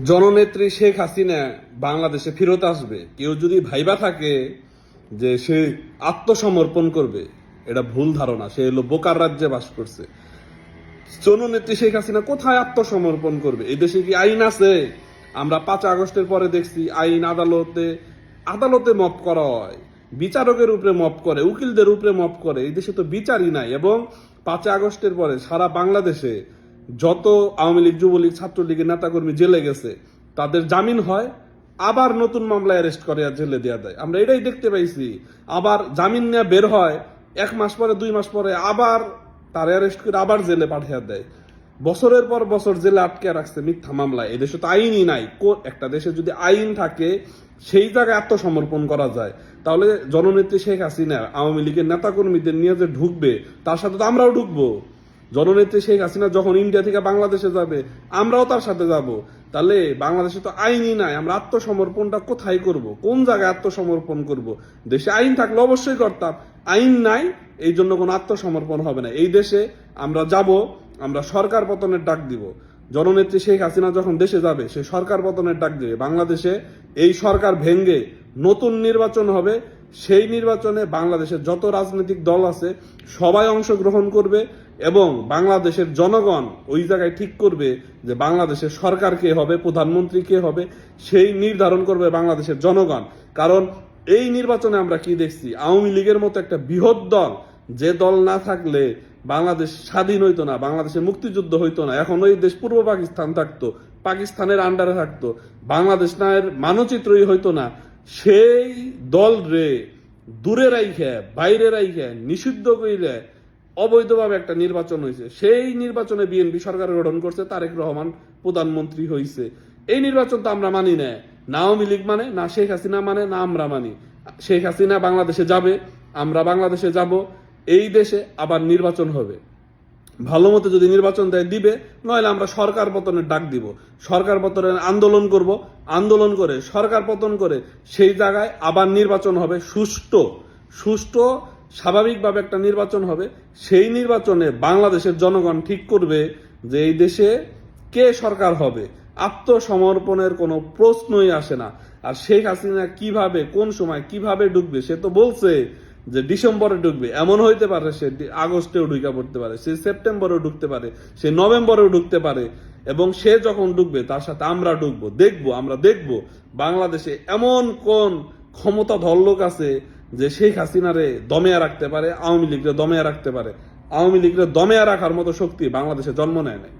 জননেত্রী শেখ হাসিনা বাংলাদেশে ফেরত আসবে কেউ যদি ভাইবা থাকে যে সে আত্মসমর্পণ করবে, এটা ভুল ধারণা। সে হলো বোকার রাজ্যে বাস করছে। জননেত্রী শেখ হাসিনা কোথায় আত্মসমর্পণ করবে? এই দেশে কি আইন আছে? আমরা 5 আগস্টের পরে দেখছি আইন আদালতে আদালতে মপ করা হয়, বিচারকের উপরে মপ করে, উকিলদের উপরে মপ করে। এই দেশে তো বিচারই নাই। এবং 5 আগস্টের পরে সারা বাংলাদেশে যত আওয়ামী লীগ, যুবলীগ, ছাত্রলীগের নেতাকর্মী জেলে গেছে তাদের জামিন হয়, আবার নতুন মামলায় অ্যারেস্ট করে আর জেলে দেওয়া দেয়। আমরা এটাই দেখতে পাইছি। আবার জামিন নিয়ে বের হয়, 1 মাস পরে 2 মাস পরে আবার তার অ্যারেস্ট করে আবার জেলে পাঠিয়ে দেয়। বছরের পর বছর জেলে আটকে রাখছে মিথ্যা মামলায়। এদেশে তো আইনই নাই। একটা দেশে যদি আইন থাকে সেই জায়গায় আত্মসমর্পণ করা যায়, তাহলে জননেত্রী শেখ হাসিনা আওয়ামী লীগের নেতাকর্মীদের নিয়ে যে ঢুকবে, তার সাথে তো আমরাও ঢুকবো। জননেত্রী শেখ হাসিনা যখন ইন্ডিয়া থেকে বাংলাদেশে যাবে, আমরাও তার সাথে যাব। তাহলে বাংলাদেশে তো আইনই নাই, আমরা আত্মসমর্পণটা কোথায় করব? কোন জায়গায় আত্মসমর্পণ করব? দেশে আইন থাকলে অবশ্যই করতাম। আইন নাই, এই জন্য কোনো আত্মসমর্পণ হবে না। এই দেশে আমরা যাব, আমরা সরকার পতনের ডাক দিব। জননেত্রী শেখ হাসিনা যখন দেশে যাবে, সে সরকার পতনের ডাক দিবে। বাংলাদেশে এই সরকার ভেঙ্গে নতুন নির্বাচন হবে। সেই নির্বাচনে বাংলাদেশের যত রাজনৈতিক দল আছে সবাই অংশগ্রহণ করবে এবং বাংলাদেশের জনগণ ওই জায়গায় ঠিক করবে যে বাংলাদেশের সরকার কে হবে, প্রধানমন্ত্রী কে হবে, সেই নির্ধারণ করবে বাংলাদেশের জনগণ। কারণ এই নির্বাচনে আমরা কি দেখছি? আওয়ামী লীগের মতো একটা বৃহৎ দল, যে দল না থাকলে বাংলাদেশ স্বাধীন হইতো না, বাংলাদেশের মুক্তিযুদ্ধ হইতো না, এখন ওই দেশ পূর্ব পাকিস্তান থাকতো, পাকিস্তানের আন্ডারে থাকতো, বাংলাদেশ নায়ের মানচিত্রই হইতো না। সেই দল রে দূরে রাইখে, বাইরে রাইখে, নিষিদ্ধ কইরে অবৈধভাবে একটা নির্বাচন হয়েছে। সেই নির্বাচনে বিএনপি সরকার গঠন করছে, তারেক রহমান প্রধানমন্ত্রী হয়েছে। এই নির্বাচন তো আমরা মানি না। না আওয়ামী লীগ মানে, না শেখ হাসিনা মানে, না আমরা মানি। শেখ হাসিনা বাংলাদেশে যাবে, আমরা বাংলাদেশে যাব, এই দেশে আবার নির্বাচন হবে। ভালো মতো যদি নির্বাচন দেয় দিবে, নইলে আমরা সরকার পতনের ডাক দিব। সরকার পতনের আন্দোলন করব, আন্দোলন করে সরকার পতন করে সেই জায়গায় আবার নির্বাচন হবে। সুষ্ঠু স্বাভাবিকভাবে একটা নির্বাচন হবে। সেই নির্বাচনে বাংলাদেশের জনগণ ঠিক করবে যে এই দেশে কে সরকার হবে। আত্মসমর্পণের কোনো প্রশ্নই আসে না। আর শেখ হাসিনা কিভাবে, কোন সময়, কিভাবে ঢুকবে, সে তো বলছে যে ডিসেম্বরে ঢুকবে। এমন হইতে পারে সে আগস্টেও ঢুকা পড়তে পারে, সে সেপ্টেম্বরেও ঢুকতে পারে, সে নভেম্বরেও ঢুকতে পারে। এবং সে যখন ঢুকবে তার সাথে আমরা ঢুকবো। আমরা দেখবো বাংলাদেশে এমন কোন ক্ষমতাধর লোক আছে যে শেখ হাসিনারে দমিয়ে রাখতে পারে, আওয়ামী লীগরে দমিয়ে রাখতে পারে। আওয়ামী লীগরে দমিয়ে রাখার মতো শক্তি বাংলাদেশে জন্ম নেয় নাই।